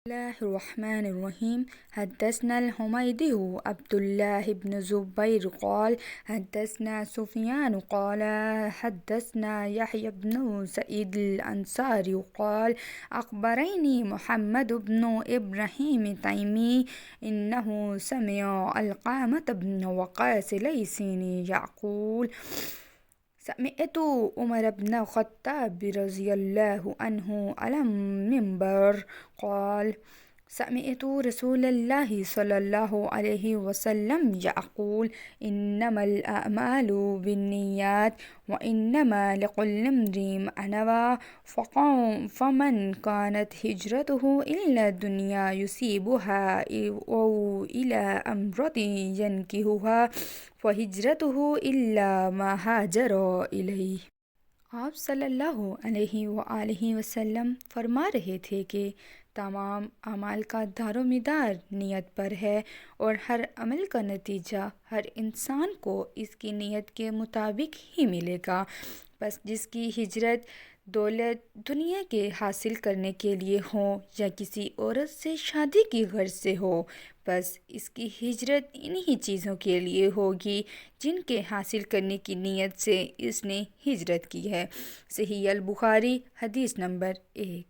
الله الرحمن الرحيم. حدثنا الحميدي عبد الله بن زبير قال حدثنا سفيان قال حدثنا يحيى بن سعيد الأنصاري قال أخبرني محمد بن إبراهيم التيمي إنه سمع علقمة بن وقاص الليثي يقول سمعت عمر بن الخطاب رضي الله عنه على المنبر قال سمعت رسول الله صلى الله عليه وسلم يقول إنما الأعمال بالنيات وإنما لكل امرئ ما نوى فمن كانت هجرته إلى الدنيا يصيبها أو إلى امرأة ينكحها فهجرته إلى ما هاجر إليه۔ آپ صلی اللہ علیہ وآلہ وسلم فرما رہے تھے کہ تمام اعمال کا دار و مدار نیت پر ہے، اور ہر عمل کا نتیجہ ہر انسان کو اس کی نیت کے مطابق ہی ملے گا۔ بس جس کی ہجرت دولت دنیا کے حاصل کرنے کے لیے ہو یا کسی عورت سے شادی کی غرض سے ہو، بس اس کی ہجرت انہی چیزوں کے لیے ہوگی جن کے حاصل کرنے کی نیت سے اس نے ہجرت کی ہے۔ صحیح البخاری حدیث نمبر 1۔